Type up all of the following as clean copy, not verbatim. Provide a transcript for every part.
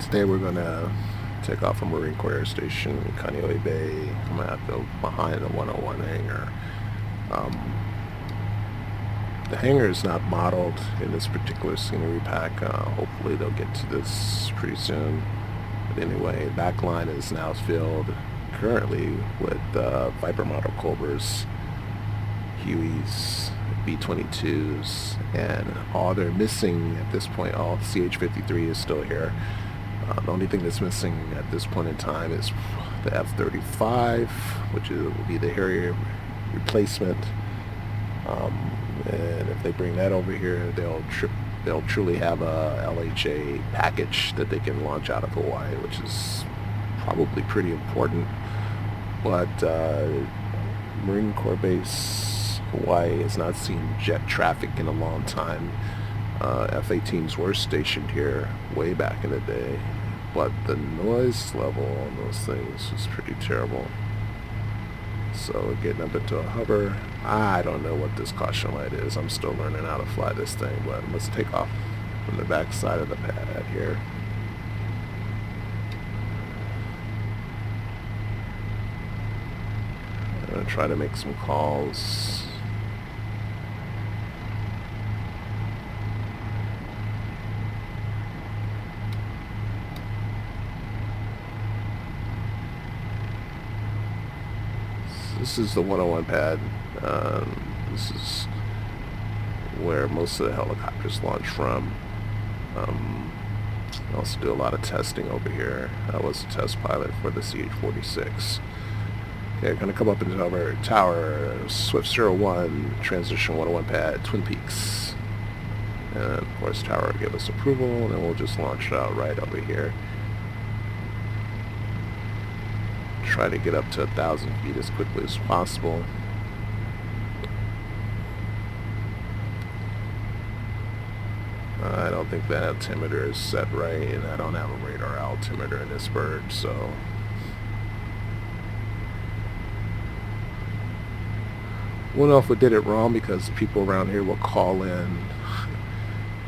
Today we're gonna take off from Marine Corps Air Station, Kaneohe Bay. I'm gonna have to go behind the 101 hangar. The hangar is not modeled in this particular scenery pack. Hopefully they'll get to this pretty soon. But anyway, the back line is now filled currently with Viper model Cobras, Hueys, B-22s, and all they're missing at this point, all CH-53 is still here. The only thing that's missing at this point in time is the F-35, which will be the Harrier replacement. And if they bring that over here, they'll truly have a LHA package that they can launch out of Hawaii, which is probably pretty important. But Marine Corps Base Hawaii has not seen jet traffic in a long time. F-18s were stationed here way back in the day, but the noise level on those things was pretty terrible. So getting up into a hover, I don't know what this caution light is. I'm still learning how to fly this thing, but let's take off from the back side of the pad here. I'm gonna try to make some calls. This is the 101 pad. This is where most of the helicopters launch from. I also do a lot of testing over here. I was a test pilot for the CH-46. Okay, I'm going to come up into our tower, Swift 01, transition 101 pad, Twin Peaks. And of course, tower will give us approval, and then we'll just launch it out right over here. Try to get up to 1,000 feet as quickly as possible. I don't think the altimeter is set right, and I don't have a radar altimeter in this bird, so we'll know if we did it wrong, because people around here will call in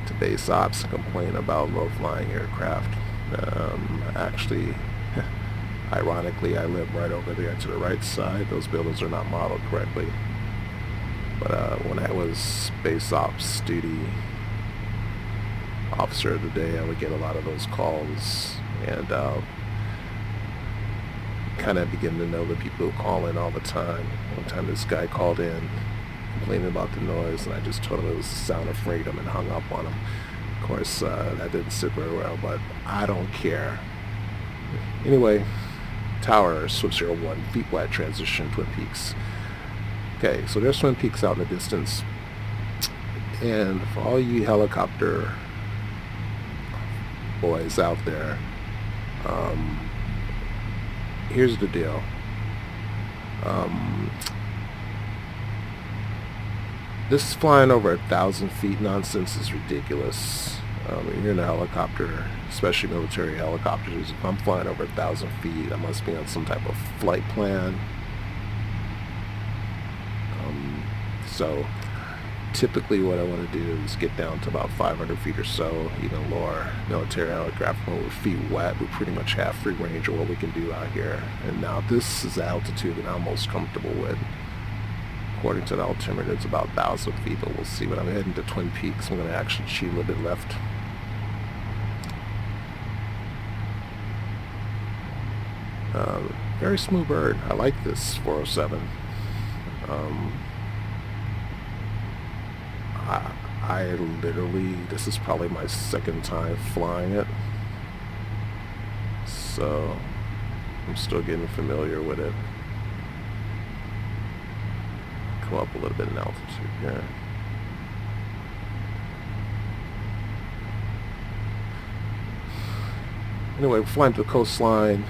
to base ops and complain about low-flying aircraft. Actually, ironically, I live right over there to the right side. Those buildings are not modeled correctly. But when I was base ops duty officer of the day, I would get a lot of those calls, and kind of begin to know the people who call in all the time. One time this guy called in complaining about the noise, and I just told him it was the sound of freedom and hung up on him. Of course, that didn't sit very well, but I don't care. Anyway, tower, Swift 01, feet wide transition, Twin Peaks. Okay, so there's Twin Peaks out in the distance. And for all you helicopter boys out there, here's the deal. This flying over 1,000 feet nonsense is ridiculous. You're in a helicopter, especially military helicopters. If I'm flying over 1,000 feet, I must be on some type of flight plan. So typically what I want to do is get down to about 500 feet or so, even lower. Military aircraft, when we're feet wet, we pretty much have free range of what we can do out here. And now this is the altitude that I'm most comfortable with. According to the altimeter, it's about 1,000 feet, but we'll see. When I'm heading to Twin Peaks, I'm going to actually cheat a little bit left. Very smooth bird. I like this 407. I literally, this is probably my second time flying it, so I'm still getting familiar with it. Come up a little bit in altitude here. Anyway, we're flying to the coastline.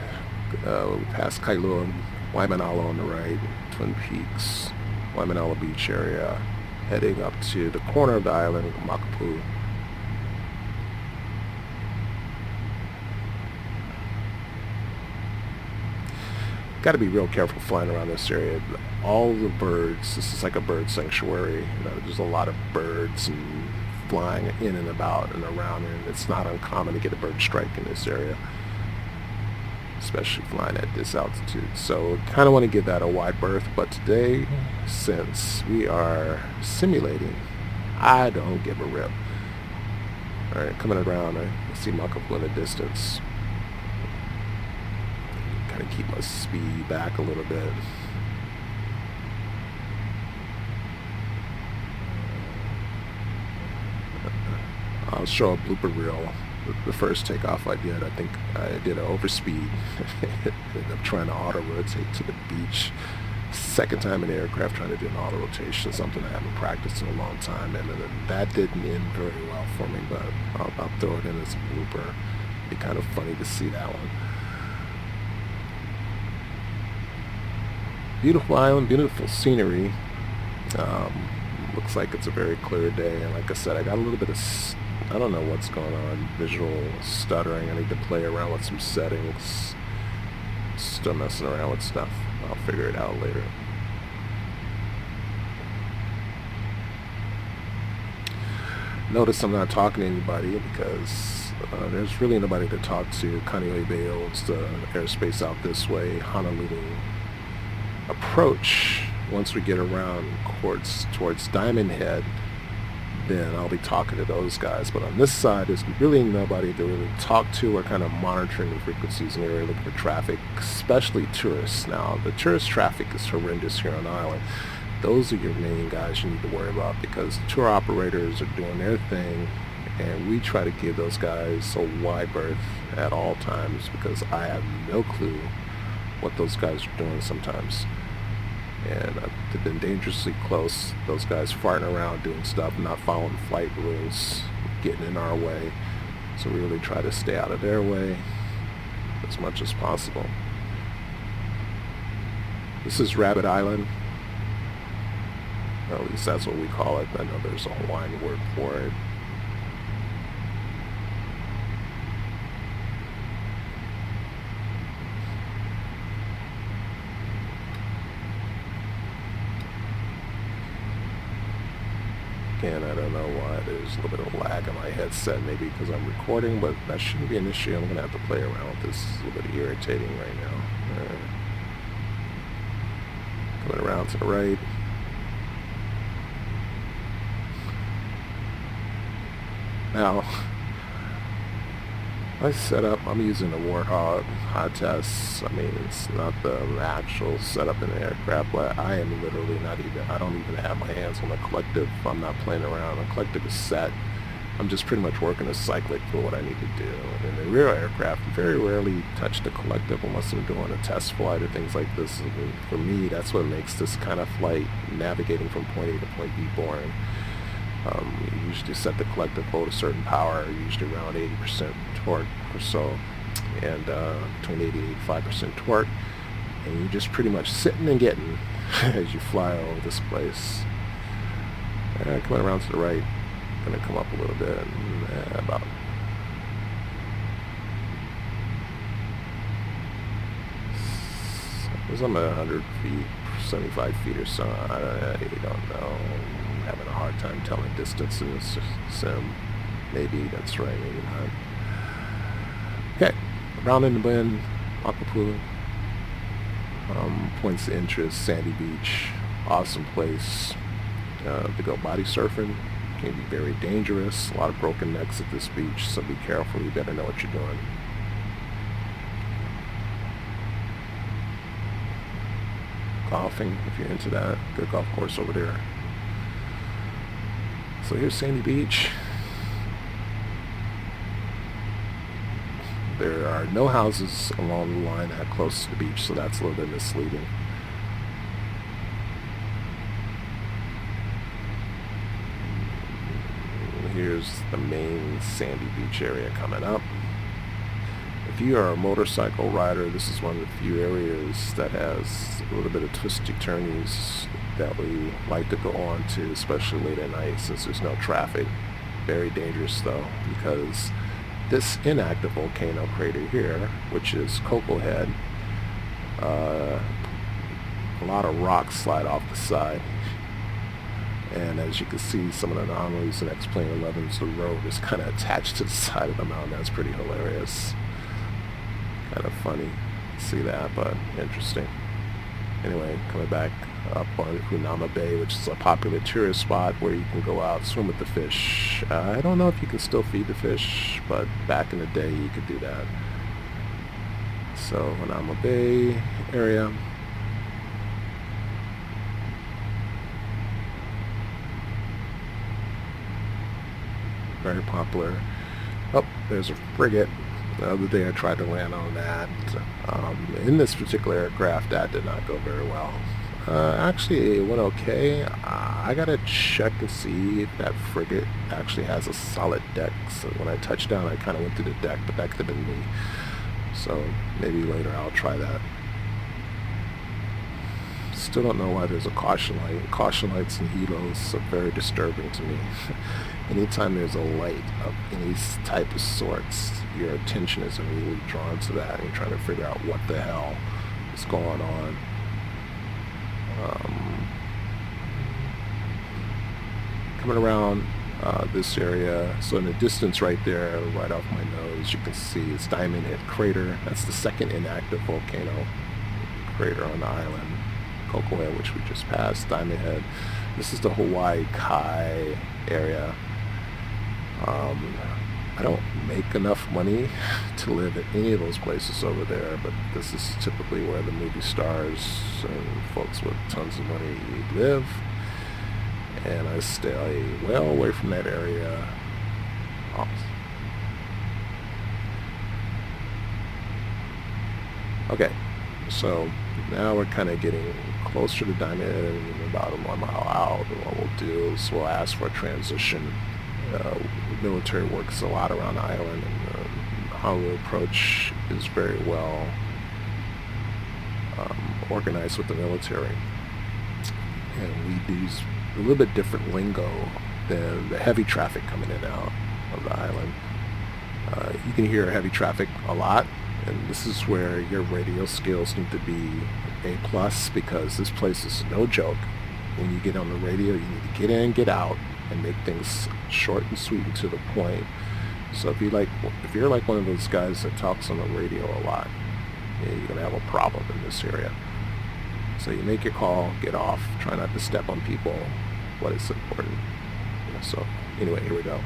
We passed Kailua and Waimanalo on the right, Twin Peaks, Waimanalo Beach area, heading up to the corner of the island, Makapu. Got to be real careful flying around this area. All the birds, this is like a bird sanctuary. There's a lot of birds and flying in and about and around, and it's not uncommon to get a bird strike in this area, especially flying at this altitude. So kind of want to give that a wide berth, but today, since we are simulating, I don't give a rip. Alright, coming around, I see my couple in the distance. Kind of keep my speed back a little bit. I'll show a blooper reel. The first takeoff I did, I think I did an overspeed. Ended up trying to auto rotate to the beach. Second time in the aircraft trying to do an auto rotation, something I haven't practiced in a long time, and that didn't end very well for me, but I'll throw it in as a blooper. It'd be kind of funny to see that one. Beautiful island, beautiful scenery. Looks like it's a very clear day, and like I said, I got a little bit of, I don't know what's going on, visual stuttering. I need to play around with some settings. Still messing around with stuff. I'll figure it out later. Notice I'm not talking to anybody because there's really nobody to talk to. Kaneohe Bay owns the airspace out this way. Honolulu approach, once we get around towards Diamond Head, then I'll be talking to those guys. But on this side, there's really nobody to really talk to. We're kind of monitoring the frequencies in the area, looking for traffic, especially tourists. Now, the tourist traffic is horrendous here on the island. Those are your main guys you need to worry about, because the tour operators are doing their thing, and we try to give those guys a wide berth at all times, because I have no clue what those guys are doing sometimes. And they've been dangerously close. Those guys farting around, doing stuff, not following flight rules, getting in our way. So we really try to stay out of their way as much as possible. This is Rabbit Island. Or at least that's what we call it. I know there's a Hawaiian word for it. Again, I don't know why there's a little bit of lag on my headset, maybe because I'm recording, but that shouldn't be an issue. I'm going to have to play around with this. It's a little bit irritating right now. Coming around to the right. Now, my setup, I'm using a Warthog high test. I mean, it's not the actual setup in the aircraft, but I am literally not even, I don't even have my hands on the collective. I'm not playing around. The collective is set. I'm just pretty much working a cyclic for what I need to do. And in the real aircraft, very rarely touch the collective unless I'm doing a test flight or things like this. And for me, that's what makes this kind of flight, navigating from point A to point B, boring. You usually set the collective load a certain power, usually around 80% torque or so, and between 80 and 85% torque, and you're just pretty much sitting and getting as you fly over this place. Coming around to the right, gonna come up a little bit, and, about I'm at 100 feet, 75 feet or so. I don't know. I'm having a hard time telling distance in this sim. Maybe that's right, maybe not. Okay, around in the bend, Aquapula. Points of interest, Sandy Beach, awesome place to go body surfing. Can be very dangerous. A lot of broken necks at this beach, so be careful. You better know what you're doing. Golfing, if you're into that, good golf course over there. So here's Sandy Beach. There are no houses along the line that close to the beach, so that's a little bit misleading. Here's the main Sandy Beach area coming up. If you are a motorcycle rider, this is one of the few areas that has a little bit of twisty turnies that we like to go on to, especially late at night since there's no traffic. Very dangerous though, because this inactive volcano crater here, which is Coco Head, a lot of rocks slide off the side, And as you can see, some of the anomalies in X-Plane 11's, the road is kind of attached to the side of the mountain. That's pretty hilarious. Kind of funny to see that, but interesting. Anyway, coming back up on Hunama Bay, which is a popular tourist spot where you can go out, swim with the fish. I don't know if you can still feed the fish, but back in the day you could do that. So, Hunama Bay area. Very popular. Oh, there's a frigate. The other day I tried to land on that. In this particular aircraft, that did not go very well. Actually, it went okay. I gotta check and see if that frigate actually has a solid deck. So when I touched down, I kind of went to the deck, but that could have been me. So maybe later I'll try that. Still don't know why there's a caution light. Caution lights and helos are very disturbing to me. Anytime there's a light of any type of sorts, your attention is immediately drawn to that, and you're trying to figure out what the hell is going on. Coming around this area, so in the distance right there, right off my nose, you can see it's Diamond Head Crater. That's the second inactive volcano crater on the island. Coco Head, which we just passed, Diamond Head. This is the Hawaii Kai area. I don't make enough money to live at any of those places over there, but this is typically where the movie stars and folks with tons of money live, and I stay well away from that area. Okay, so now we're kind of getting closer to Diamond Head, and about a mile out, and what we'll do is we'll ask for a transition. Military works a lot around the island, and Honolulu approach is very well organized with the military, and we use a little bit different lingo than the heavy traffic coming in and out of the island. You can hear heavy traffic a lot, and this is where your radio skills need to be A+, because this place is no joke. When you get on the radio, you need to get in, get out, and make things short and sweet and to the point. So if you're like one of those guys that talks on the radio a lot, you're gonna have a problem in this area. So you make your call, get off, try not to step on people. What is important? So anyway, here we go.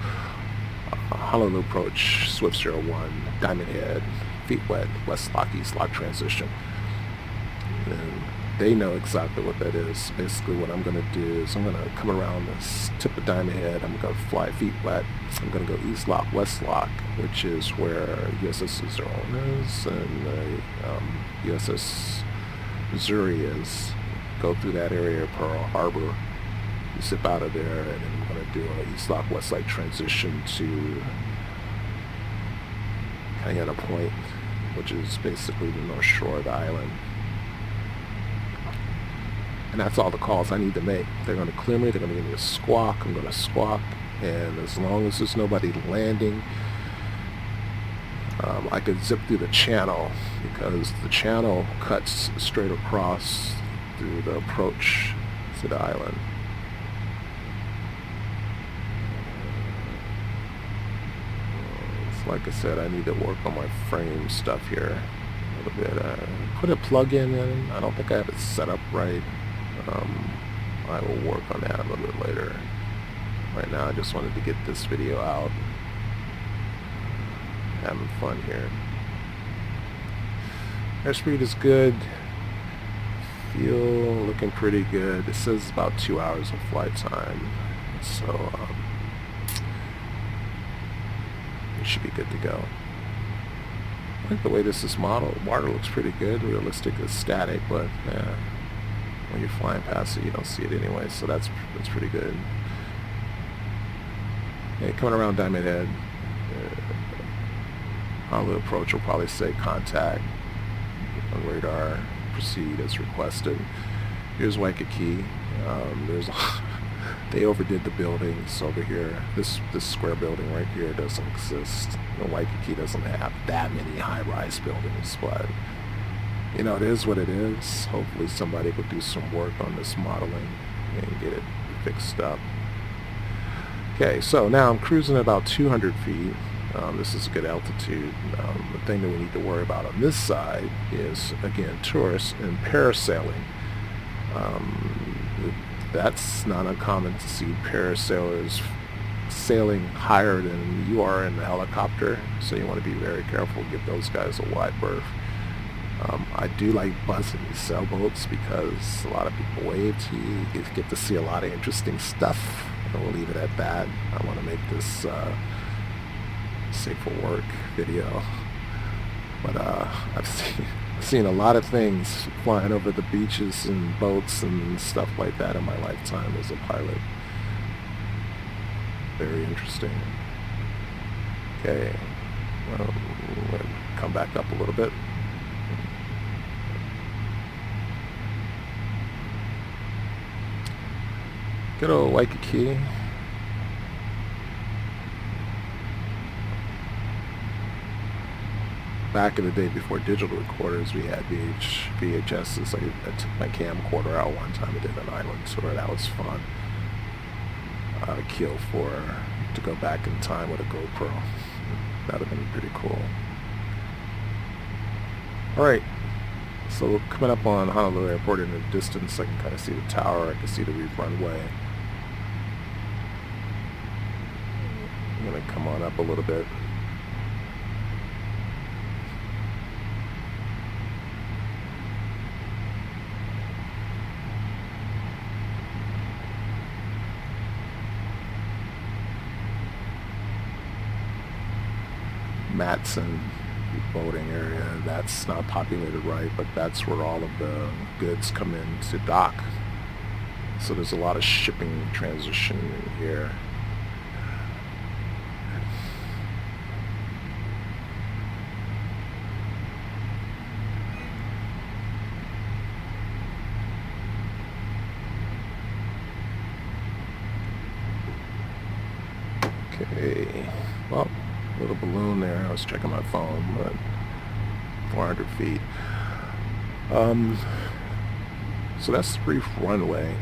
Honolulu approach, Swift 01, Diamond Head, feet wet, West Lock, East Lock transition. And they know exactly what that is. Basically what I'm going to do is I'm going to come around this tip of Diamond Head. I'm going to fly feet wet. I'm going to go East Lock, West Lock, which is where USS Zerona is, and USS Missouri is. Go through that area of Pearl Harbor. You zip out of there, and then I'm going to do an East Lock, West Lock transition to Kayana Point, which is basically the north shore of the island. And that's all the calls I need to make. They're going to clear me, they're going to give me a squawk, I'm going to squawk, and as long as there's nobody landing, I could zip through the channel, because the channel cuts straight across through the approach to the island. So like I said, I need to work on my frame stuff here a little bit. Put a plug-in in. I don't think I have it set up right. I will work on that a little bit later. Right now I just wanted to get this video out. Having fun here. Airspeed is good. Fuel looking pretty good. It says about 2 hours of flight time. So it should be good to go. I think the way this is modeled, water looks pretty good. Realistic is static, but when you're flying past it, you don't see it anyway, so that's pretty good. Okay, coming around Diamond Head, Honolulu approach will probably say contact on radar, proceed as requested. Here's Waikiki. They overdid the buildings over here. This square building right here doesn't exist. Waikiki doesn't have that many high-rise buildings, but you know, it is what it is. Hopefully somebody will do some work on this modeling and get it fixed up. Okay, so now I'm cruising at about 200 feet. This is a good altitude. The thing that we need to worry about on this side is, again, tourists and parasailing. That's not uncommon to see parasailers sailing higher than you are in the helicopter, so you want to be very careful. Give those guys a wide berth. I do like buzzing these sailboats because a lot of people wave to you. You get to see a lot of interesting stuff. And we'll leave it at that. I want to make this safe for work video, but I've seen a lot of things flying over the beaches and boats and stuff like that in my lifetime as a pilot. Very interesting. Okay, we'll come back up a little bit. Good old Waikiki. Back in the day before digital recorders, we had VHSs. I took my camcorder out one time and did an island tour. That was fun. I'd kill to go back in time with a GoPro. That would have been pretty cool. Alright, so coming up on Honolulu Airport in the distance, I can kind of see the tower, I can see the reef runway. I'm going to come on up a little bit. Matson boating area, that's not populated right, but that's where all of the goods come in to dock. So there's a lot of shipping transition in here. Okay, well, little balloon there. I was checking my phone, but 400 feet. So that's the reef runway.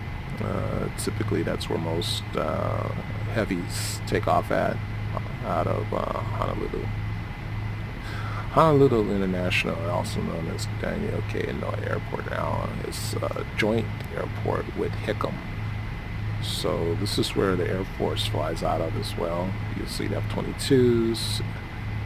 Typically that's where most heavies take off at, out of Honolulu. Honolulu International, also known as Daniel K. Inouye Airport now, is a joint airport with Hickam. So this is where the Air Force flies out of as well. You'll see the F-22s,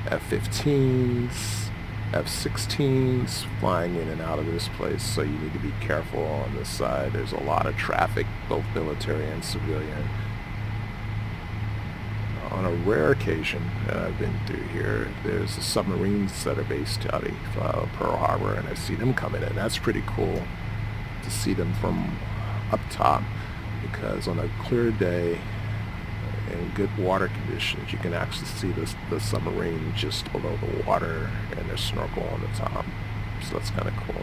F-15s, F-16s flying in and out of this place, so you need to be careful on this side. There's a lot of traffic, both military and civilian. On a rare occasion that I've been through here, there's the submarines that are based out of Pearl Harbor, and I see them coming in. That's pretty cool to see them from up top, because on a clear day in good water conditions, you can actually see the submarine just below the water and their snorkel on the top. So that's kind of cool.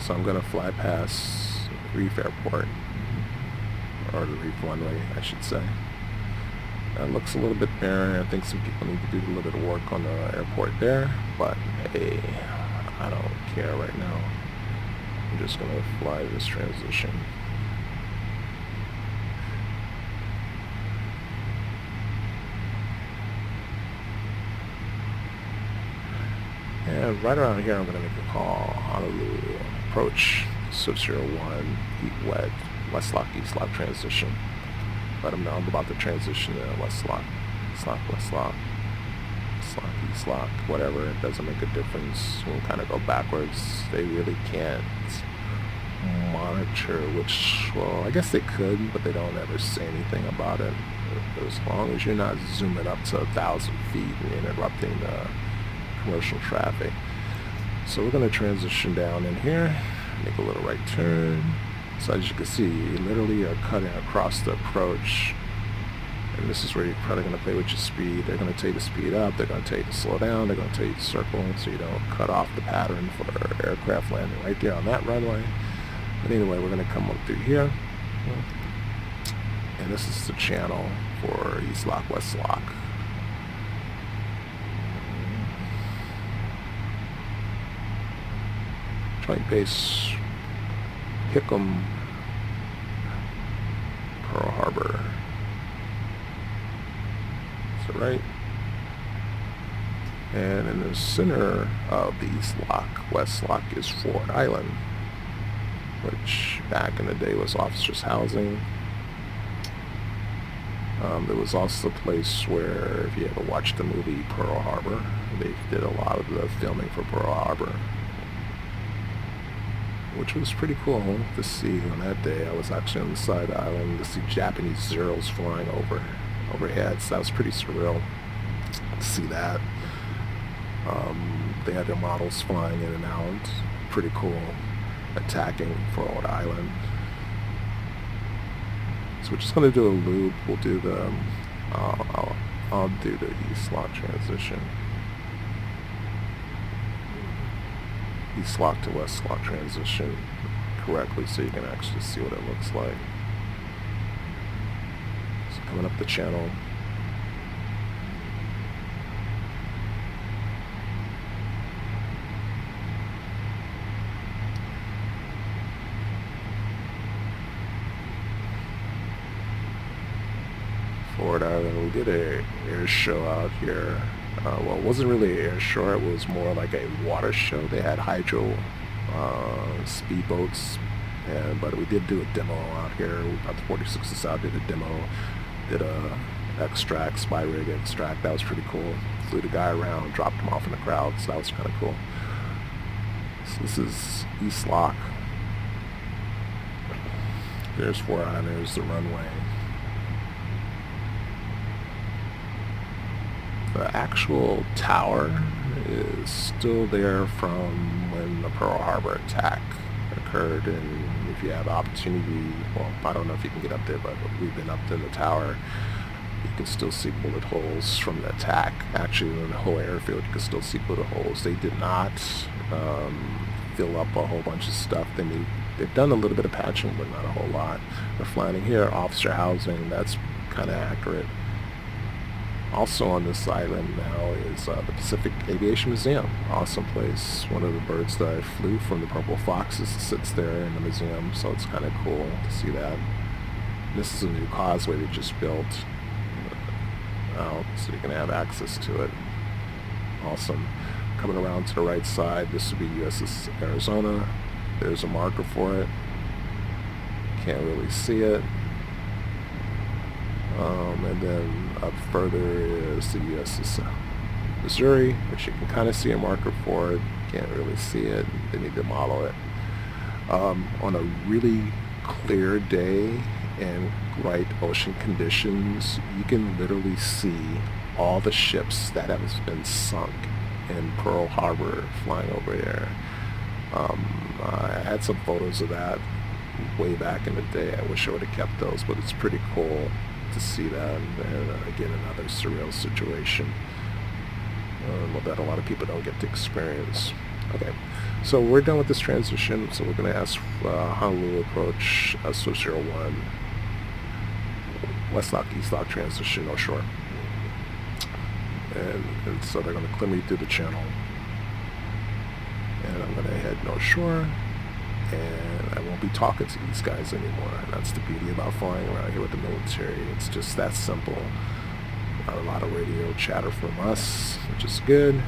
So I'm going to fly past Reef Airport, or the Reef Runway, I should say. It looks a little bit barren. I think some people need to do a little bit of work on the airport there, but hey, I don't care right now. I'm just going to fly this transition. And right around here, I'm going to make a call. Honolulu approach, 601, Eat Wet, West Lock, East Lock transition. Let them know I'm about to transition to West Lock, East Lock, West Lock, East Lock, East Lock, whatever. It doesn't make a difference. We'll kind of go backwards. They really can't monitor which, well, I guess they could, but they don't ever say anything about it. As long as you're not zooming up to 1,000 feet and interrupting the commercial traffic. So we're going to transition down in here, make a little right turn. So as you can see, you literally are cutting across the approach, and this is where you're probably going to play with your speed. They're going to tell you to speed up, they're going to tell you to slow down, they're going to tell you to circle so you don't cut off the pattern for aircraft landing right there on that runway. But anyway, we're going to come up through here, and this is the channel for East Lock, West Lock. Joint base Hickam Harbor. Is that right? And in the center of the East Lock, West Lock, is Ford Island, which back in the day was officers' housing. There was also a place where, if you ever watched the movie Pearl Harbor, they did a lot of the filming for Pearl Harbor, which was pretty cool to see. On that day, I was actually on the side of the island to see Japanese Zeros flying overhead, so that was pretty surreal to see that. They had their models flying in and out, pretty cool, attacking Ford Island. So we're just going to do a loop. We'll do the, I'll do the East Lock transition. East Lock to West Lock transition correctly so you can actually see what it looks like. So coming up the channel. Ford Island, we did a air show out here. Well, it wasn't really an air show, it was more like a water show. They had hydro speedboats, but we did do a demo out here. We got the 46ers out, did a demo, did a extract, spy rig extract. That was pretty cool. Flew the guy around, dropped him off in the crowd, so that was kind of cool. So this is East Lock. There's Ford Island, there's the runway. The actual tower is still there from when the Pearl Harbor attack occurred, and if you have opportunity, well, I don't know if you can get up there, but we've been up to the tower. You can still see bullet holes from the attack. Actually, in the whole airfield, you can still see bullet holes. They did not fill up a whole bunch of stuff. They've done a little bit of patching, but not a whole lot. They're flying here, officer housing. That's kind of accurate. Also on this island now is the Pacific Aviation Museum. Awesome place. One of the birds that I flew from, the purple foxes, sits there in the museum, so it's kind of cool to see that. This is a new causeway they just built out, so you can have access to it. Awesome. Coming around to the right side, this would be USS Arizona. There's a marker for it. Can't really see it. And then up further is the USS Missouri, which you can kind of see a marker for it. Can't really see it. They need to model it. On a really clear day and right ocean conditions, you can literally see all the ships that have been sunk in Pearl Harbor flying over there. I had some photos of that way back in the day. I wish I would have kept those, but it's pretty cool to see that. And again, another surreal situation that a lot of people don't get to experience. Okay, so we're done with this transition, so we're going to ask Honolulu approach SO01 West Lock, East Lock transition, North Shore. And so they're going to clear me through the channel. And I'm going to head North Shore, and I won't be talking to these guys anymore. And that's the beauty about flying around here with the military. It's just that simple. Not a lot of radio chatter from us, which is good.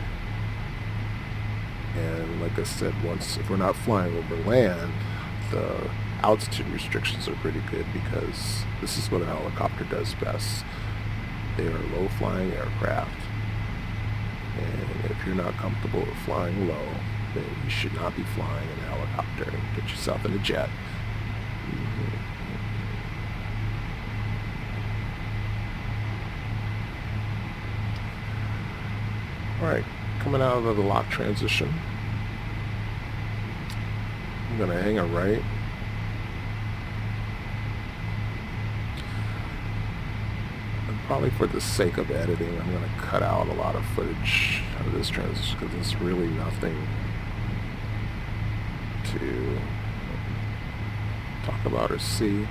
And like I said, if we're not flying over land, the altitude restrictions are pretty good, because this is what a helicopter does best. They are low-flying aircraft. And if you're not comfortable with flying low, then you should not be flying in a helicopter. Get yourself in a jet. Alright, coming out of the lock transition, I'm going to hang a right. And probably for the sake of editing, I'm going to cut out a lot of footage of this transition, because there's really nothing to talk about or see.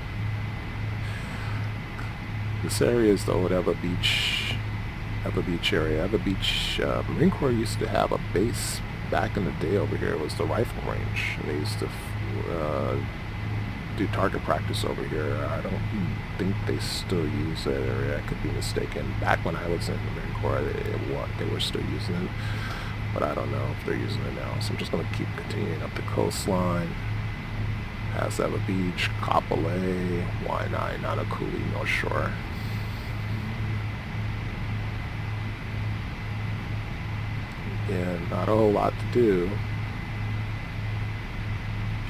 This area is the old Eva Beach area. Eva Beach, Marine Corps used to have a base back in the day over here. It was the rifle range, and they used to do target practice over here. I don't think they still use it, or I could be mistaken. Back when I was in the Marine Corps, they were still using it, but I don't know if they're using it now. So I'm just going to keep continuing up the coastline. Pasava Beach, Kapolei, Waianae, Nanakuli, North Shore. And not a whole lot to do.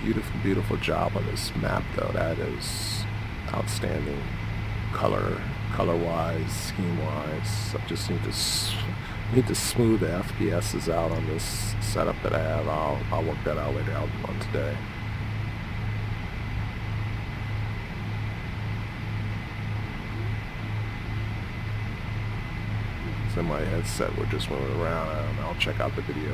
Beautiful, beautiful job on this map, though. That is outstanding. Color-wise, scheme-wise. I just need to smooth the FPSs out on this setup that I have. I'll work that out later on today. So my headset, we're just moving around. I'll check out the video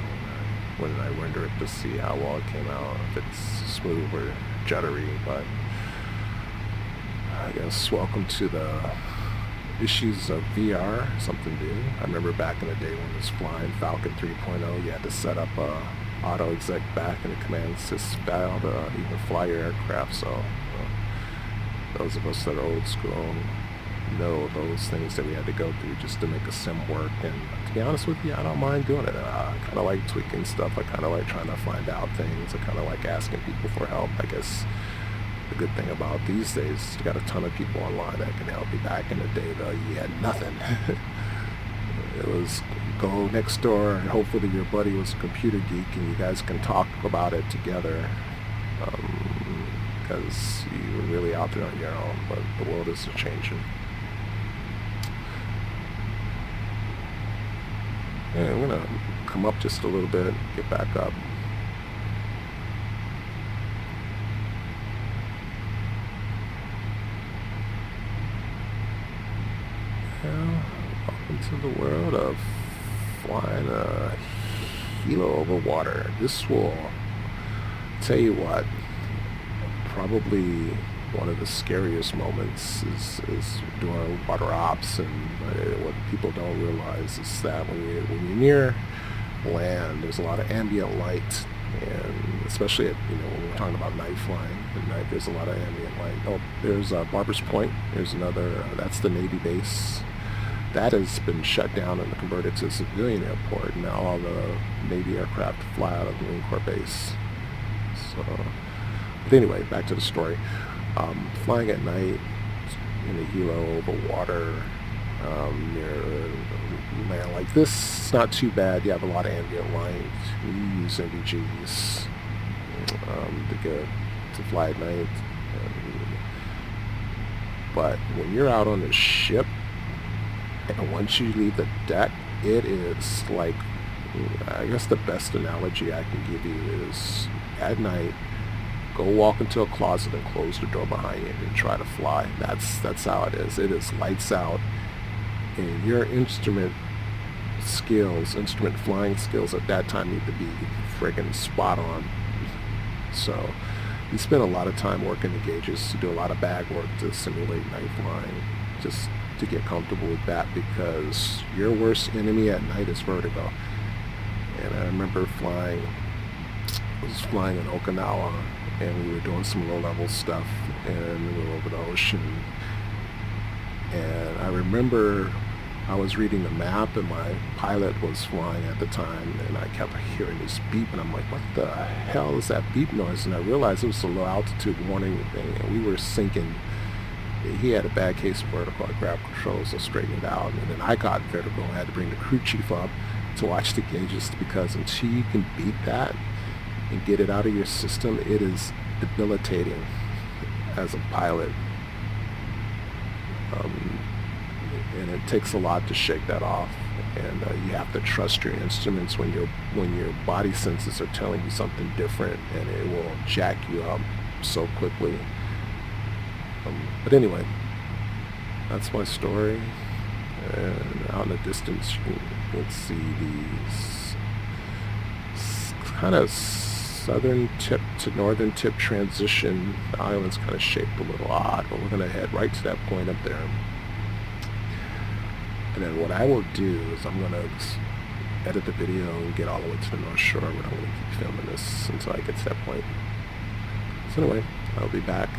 when I render it to see how well it came out, if it's smooth or juddery. But I guess welcome to the issues of VR, something new. I remember back in the day when I was flying Falcon 3.0, you had to set up auto exec back in the command assist style to even fly your aircraft. So those of us that are old school know those things that we had to go through just to make a sim work. And to be honest with you, I don't mind doing it. I kind of like tweaking stuff. I kind of like trying to find out things. I kind of like asking people for help. I guess the good thing about these days, you got a ton of people online that can help you. Back in the day, though, you had nothing. It was go next door, and hopefully your buddy was a computer geek and you guys can talk about it together, because you were really out there on your own. But the world is changing. And I'm gonna come up just a little bit, get back up. Now, welcome to the world of flying a helo over water. This will tell you what, probably one of the scariest moments is doing water ops. And what people don't realize is that when you're near land, there's a lot of ambient light, and especially when we're talking about night flying at night, there's a lot of ambient light. Oh, there's Barber's Point. There's another. That's the Navy base. That has been shut down and converted to a civilian airport. Now all the Navy aircraft fly out of the Marine Corps base. So, but anyway, back to the story. Flying at night in a helo over water near land like this, it's not too bad. You have a lot of ambient light. You use NVGs to fly at night. But when you're out on the ship, and once you leave the deck, it is like, I guess the best analogy I can give you is at night, go walk into a closet and close the door behind you and try to fly. That's how it is. It is lights out, and your instrument flying skills at that time need to be friggin' spot on. So you spend a lot of time working the gauges to do a lot of bag work to simulate night flying, just to get comfortable with that, because your worst enemy at night is vertigo. And I remember I was flying in Okinawa, and we were doing some low-level stuff in the middle of the ocean. And I remember I was reading the map, and my pilot was flying at the time, and I kept hearing this beep, and I'm like, what the hell is that beep noise? And I realized it was a low-altitude warning thing, and we were sinking. He had a bad case of vertigo. I grabbed controls and straightened it out, and then I got vertigo and had to bring the crew chief up to watch the gauges, because until you can beat that and get it out of your system, it is debilitating as a pilot. And it takes a lot to shake that off, and you have to trust your instruments when your body senses are telling you something different, and it will jack you up so quickly. But anyway, that's my story. And out in the distance, you can see these kind of southern tip to northern tip transition. The island's kind of shaped a little odd, but we're going to head right to that point up there. And then what I will do is I'm going to edit the video and get all the way to the North Shore, but I'm going to keep filming this until I get to that point. So anyway, I'll be back.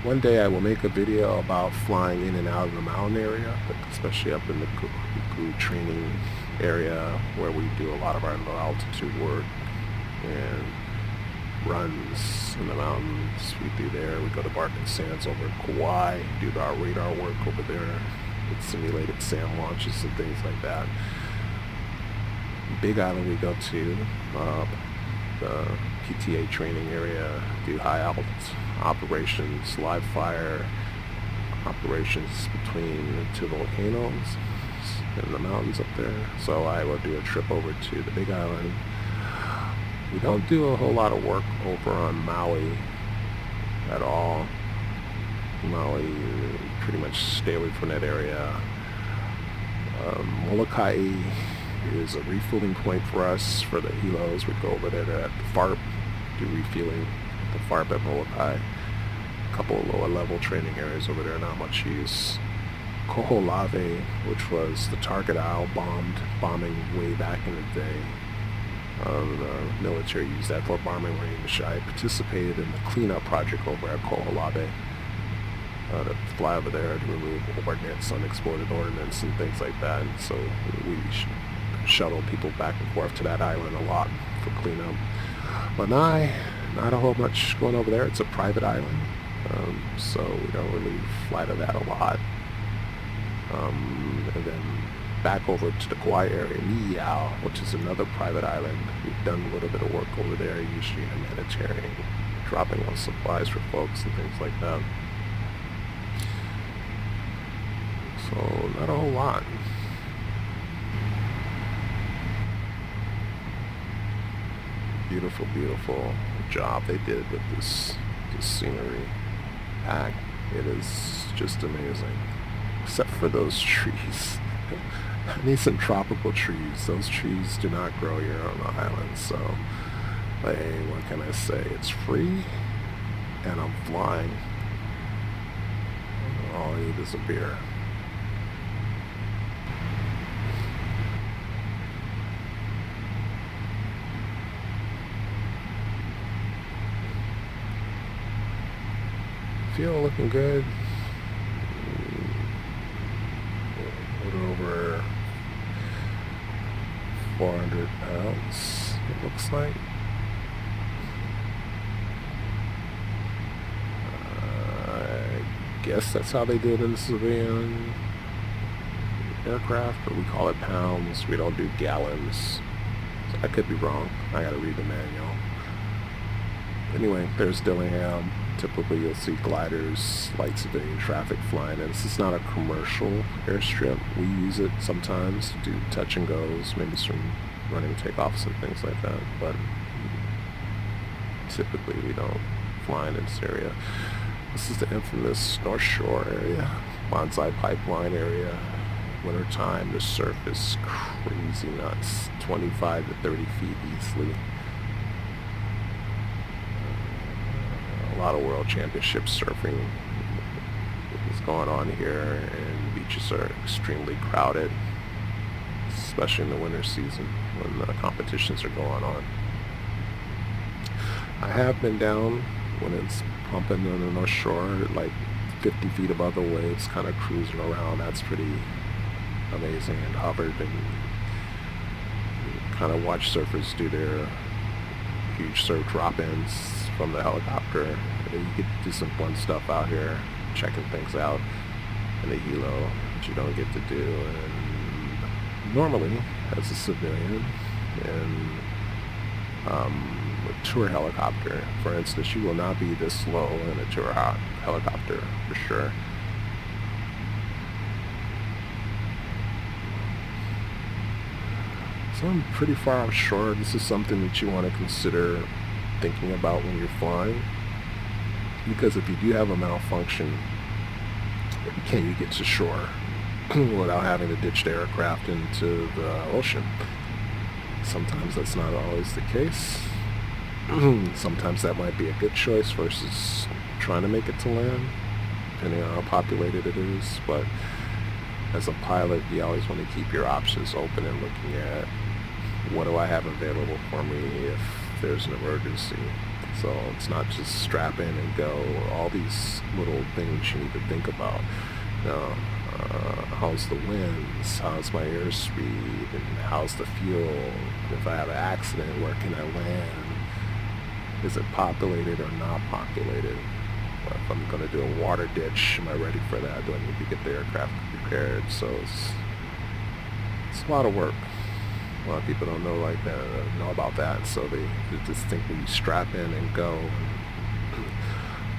One day I will make a video about flying in and out of the mountain area, especially up in the Kuku training area where we do a lot of our low altitude work and runs in the mountains. We do there. We go to Barking Sands over at Kauai, do our radar work over there with simulated SAM launches and things like that. Big Island we go to, the PTA training area, do high altitude operations, live fire operations between the two volcanoes in the mountains up there. So I will do a trip over to the Big Island. We don't do a whole lot of work over on Maui at all. Maui, pretty much stay away from that area. Molokai is a refueling point for us for the helos. We go over there at the FARP, do refueling at the FARP at Molokai. A couple of lower level training areas over there, not much use. Koholave, which was the target Isle bombing way back in the day. The military used that for bombing range. I participated in the cleanup project over at Koholave. To fly over there to remove ordnance, unexploded ordnance, and things like that. And so we shuttle people back and forth to that island a lot for cleanup. Lanai, not a whole much going over there. It's a private island, so we don't really fly to that a lot. And then back over to the Kauai area, Niiau, which is another private island. We've done a little bit of work over there, usually humanitarian, dropping off supplies for folks and things like that. So not a whole lot. Beautiful, beautiful job they did with this scenery pack. It is just amazing. Except for those trees. I need some tropical trees. Those trees do not grow here on the island, so hey, what can I say? It's free and I'm flying. All I need is a beer. Fuel looking good. A little over 400 pounds, it looks like. I guess that's how they do it in the civilian aircraft, but we call it pounds. We don't do gallons. So I could be wrong. I gotta read the manual. Anyway, there's Dillingham. Typically you'll see gliders, light civilian traffic flying in. This is not a commercial airstrip. We use it sometimes to do touch and goes, maybe some running takeoffs and things like that, but typically we don't fly in this area. This is the infamous North Shore area, Bonsai Pipeline area. Wintertime, the surf is crazy nuts, 25 to 30 feet easily. A lot of world championship surfing is going on here, and beaches are extremely crowded, especially in the winter season when the competitions are going on. I have been down when it's pumping on the North Shore, like 50 feet above the waves, kind of cruising around. That's pretty amazing, and hovered and kind of watch surfers do their huge surf drop-ins from the helicopter. You get to do some fun stuff out here, checking things out in the helo that you don't get to do. And normally, as a civilian, in a tour helicopter, for instance, you will not be this low in a tour helicopter for sure. So I'm pretty far offshore. This is something that you want to consider thinking about when you're flying, because if you do have a malfunction, can you get to shore without having to ditch the aircraft into the ocean? Sometimes that's not always the case. Sometimes that might be a good choice versus trying to make it to land, depending on how populated it is. But as a pilot, you always want to keep your options open and looking at what do I have available for me if there's an emergency. So it's not just strap in and go. All these little things you need to think about. You know, how's the winds? How's my airspeed? And how's the fuel? If I have an accident, where can I land? Is it populated or not populated? If I'm going to do a water ditch, am I ready for that? Do I need to get the aircraft prepared? So it's a lot of work. A lot of people don't know about that, so they just think we strap in and go.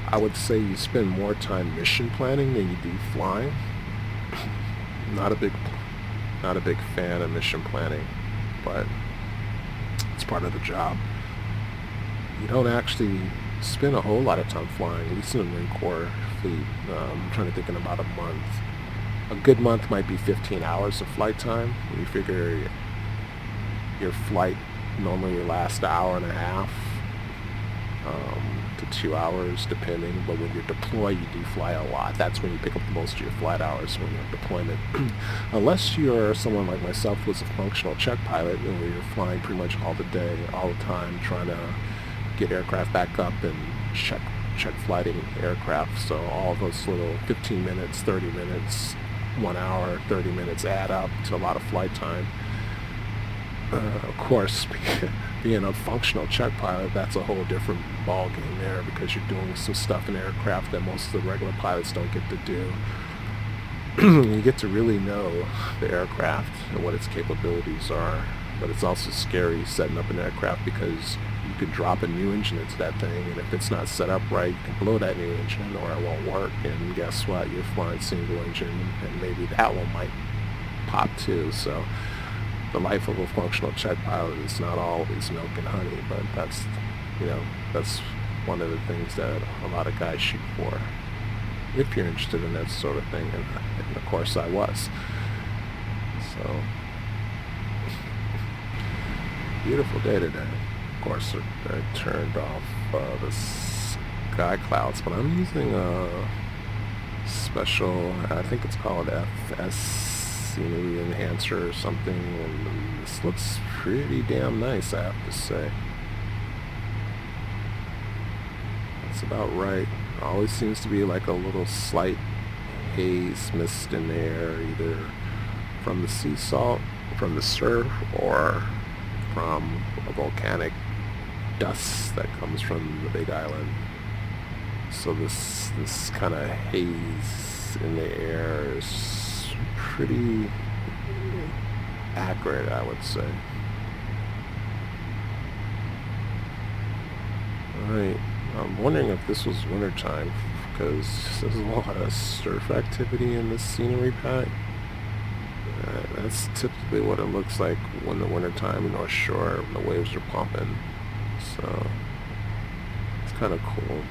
I would say you spend more time mission planning than you do flying. Not a big fan of mission planning, but it's part of the job. You don't actually spend a whole lot of time flying, at least in the Marine Corps fleet. I'm trying to think in about a month. A good month might be 15 hours of flight time. You figure your flight normally lasts an hour and a half to 2 hours, depending. But when you deploy, you do fly a lot. That's when you pick up the most of your flight hours, when you're in deployment. Unless you're someone like myself who's a functional check pilot, where you're flying pretty much all the day, all the time, trying to get aircraft back up and check flighting aircraft. So all those little 15 minutes, 30 minutes, 1 hour, 30 minutes add up to a lot of flight time. Of course, being a functional check pilot, that's a whole different ball game there, because you're doing some stuff in aircraft that most of the regular pilots don't get to do. You get to really know the aircraft and what its capabilities are, but it's also scary setting up an aircraft, because you could drop a new engine into that thing, and if it's not set up right, you can blow that new engine or it won't work, and guess what? You're flying single engine, and maybe that one might pop too. So the life of a functional check pilot is not always milk and honey, but that's one of the things that a lot of guys shoot for, if you're interested in that sort of thing, and of course I was. So beautiful day today. Of course, I turned off the sky clouds, but I'm using a special, I think it's called FS Scenery Enhancer or something, and this looks pretty damn nice, I have to say. That's about right. Always seems to be like a little slight haze mist in the air, either from the sea salt, from the surf, or from a volcanic dust that comes from the Big Island. So this kind of haze in the air is pretty accurate, I would say. Alright, I'm wondering if this was wintertime, because there's a lot of surf activity in this scenery pack. That's typically what it looks like when the wintertime in North Shore, when the waves are pumping. So it's kind of cool.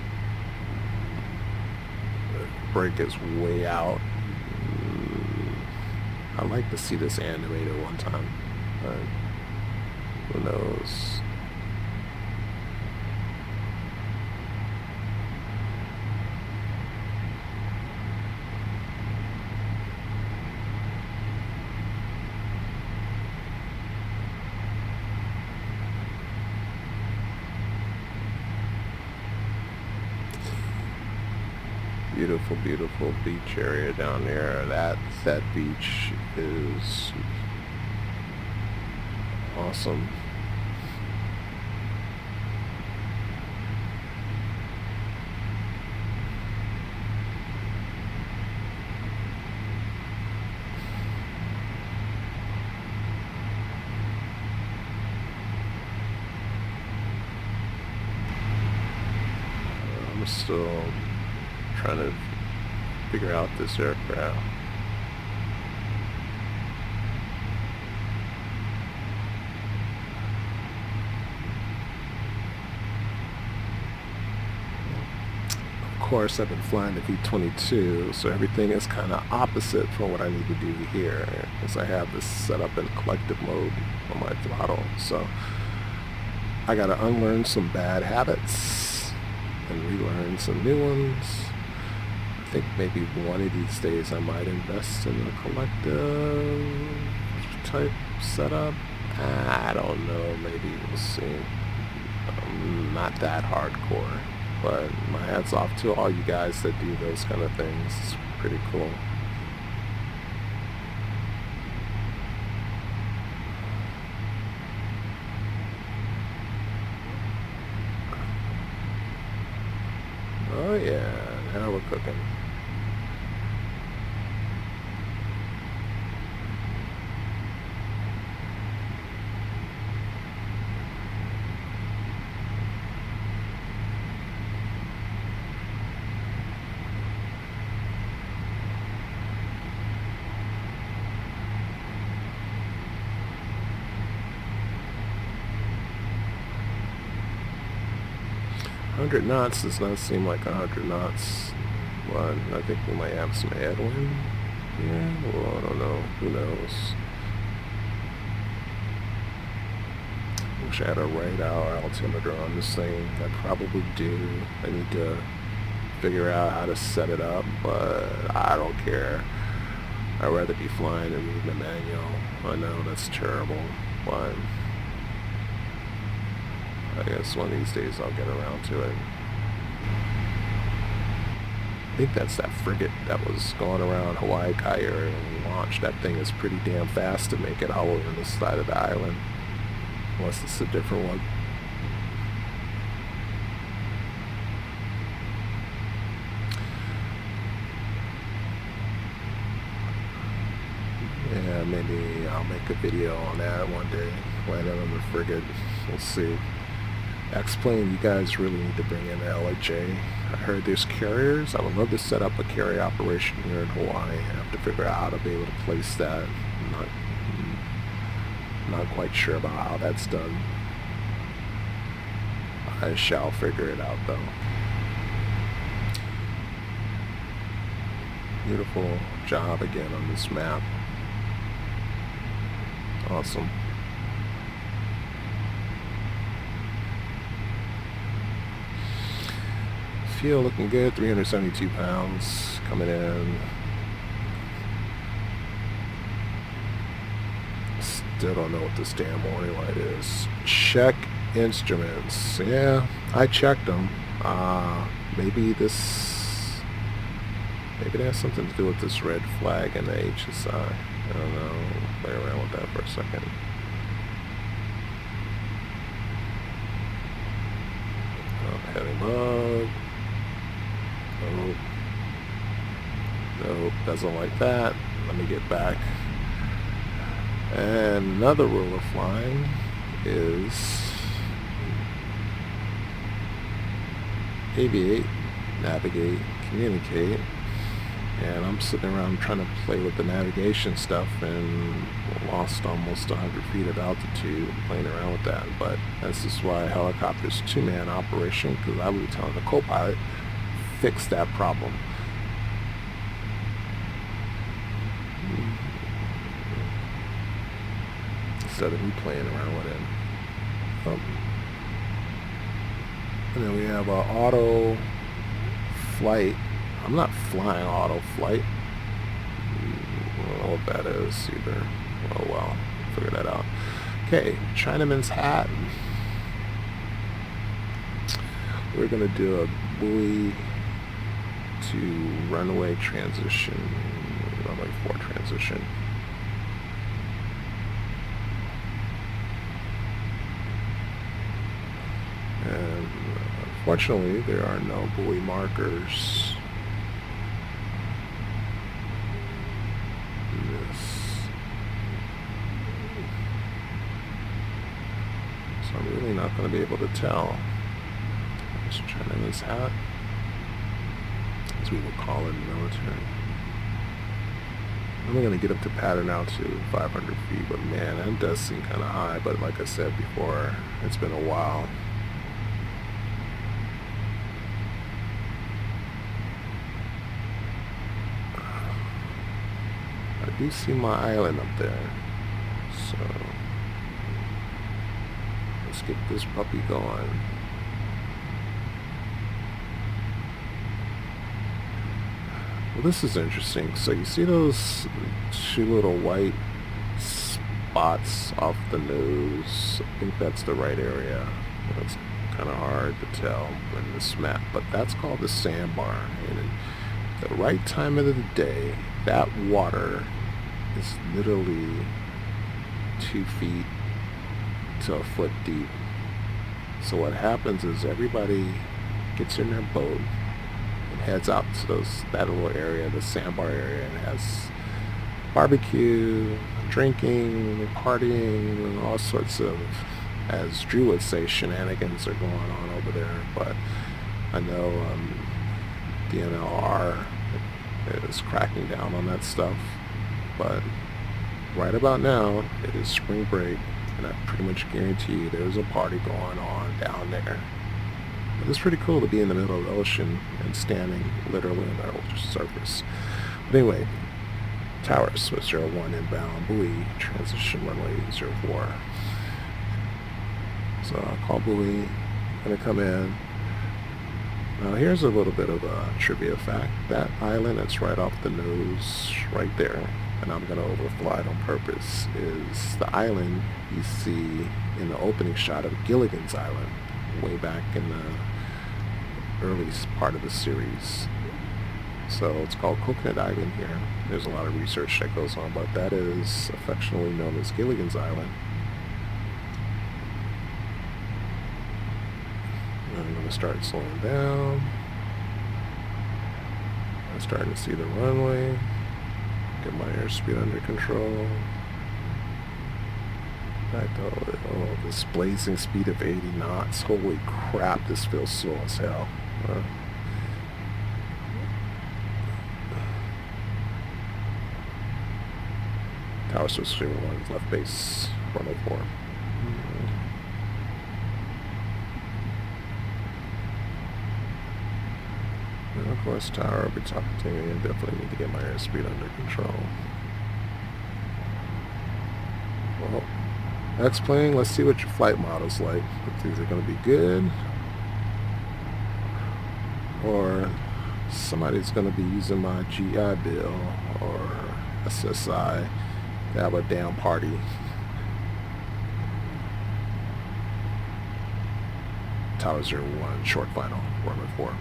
The break is way out. I'd like to see this animated one time, but who knows? Beautiful, beautiful beach area down there. That beach is awesome. I'm still trying to figure out this aircraft. Of course, I've been flying the V-22, so everything is kind of opposite from what I need to do here, because I have this set up in collective mode on my throttle. So I got to unlearn some bad habits and relearn some new ones. I think maybe one of these days I might invest in a collective type setup. I don't know, maybe we'll see. not that hardcore. But my hats off to all you guys that do those kind of things. It's pretty cool. Oh yeah, now we're cooking. "100 knots does not seem like 100 knots. But I think we might have some headwind. Yeah, well, I don't know. Who knows? Wish I had a radar altimeter on this thing. I probably do. I need to figure out how to set it up, but I don't care. I'd rather be flying than reading the manual. I know that's terrible, but I guess one of these days I'll get around to it. I think that's that frigate that was going around Hawaii Kai area when we launched. That thing is pretty damn fast to make it all over the side of the island. Unless it's a different one. Yeah, maybe I'll make a video on that one day. Land on the frigate. We'll see. X-Plane, you guys really need to bring in the LHA. I heard there's carriers. I would love to set up a carrier operation here in Hawaii. I have to figure out how to be able to place that. I'm not quite sure about how that's done. I shall figure it out though. Beautiful job again on this map. Awesome. Fuel looking good, 372 pounds coming in. Still don't know what this damn warning light is. Check instruments. Yeah, I checked them. Maybe it has something to do with this red flag and the HSI. I don't know. Play around with that for a second. Heading up. Nope. Nope, doesn't like that. Let me get back. And another rule of flying is aviate, navigate, communicate. And I'm sitting around trying to play with the navigation stuff and lost almost 100 feet of altitude playing around with that. But that's just why a helicopter's two-man operation, because I was telling the co-pilot, fix that problem. Instead of me playing around with it. And then we have auto flight. I'm not flying auto flight. I don't know what that is either. Oh well, figure that out. Okay, Chinaman's hat. We're gonna do a buoy to runway transition, runway 4 transition. And unfortunately, there are no buoy markers. So I'm really not going to be able to tell. There's Chinaman's hat, as we would call it in the military. I'm going to get up to pattern altitude 500 feet, but man, that does seem kind of high. But like I said before, it's been a while. I do see my island up there, so let's get this puppy going. Well, this is interesting. So you see those 2 little white spots off the nose? I think that's the right area. Let's kind of hard to tell in this map, but that's called the sandbar. And at the right time of the day, that water is literally 2 feet to a foot deep. So what happens is everybody gets in their boat and heads out to that little area, the sandbar area, and has barbecue, drinking, partying, and all sorts of, as Drew would say, shenanigans are going on over there. But I know the NLR is cracking down on that stuff. But right about now, it is spring break, and I pretty much guarantee you there's a party going on down there. But it's pretty cool to be in the middle of the ocean and standing literally on the surface. But anyway, towers was 01 inbound, buoy, transition runway 04. So I'll call buoy, gonna come in. Now here's a little bit of a trivia fact. That island that's right off the nose right there, and I'm gonna overfly it on purpose, is the island you see in the opening shot of Gilligan's Island way back in the early part of the series. So it's called Coconut Island here. There's a lot of research that goes on, but that is affectionately known as Gilligan's Island. I'm going to start slowing down. I'm starting to see the runway. Get my airspeed under control. Oh, this blazing speed of 80 knots. Holy crap, this feels slow as hell. Tower switch 01, left base 104. And of course, tower will be talking to me, and definitely need to get my airspeed under control. Well, X-Plane, let's see what your flight model's like. If these are going to be good, or somebody's going to be using my GI Bill or SSI to have a damn party. Tower 01, short final, runway 4.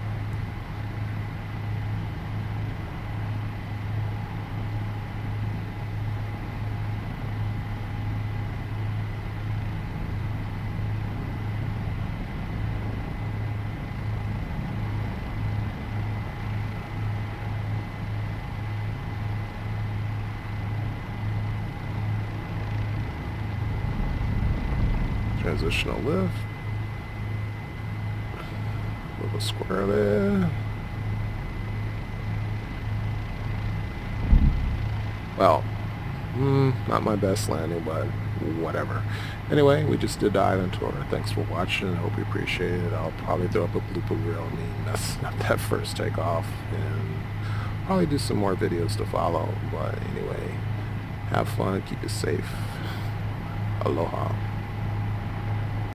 Transitional lift. Little square there. Well, not my best landing, but whatever. Anyway, we just did the island tour. Thanks for watching. I hope you appreciate it. I'll probably throw up a blooper reel. I mean, that's not that first takeoff, and probably do some more videos to follow. But anyway, have fun, keep it safe. Aloha.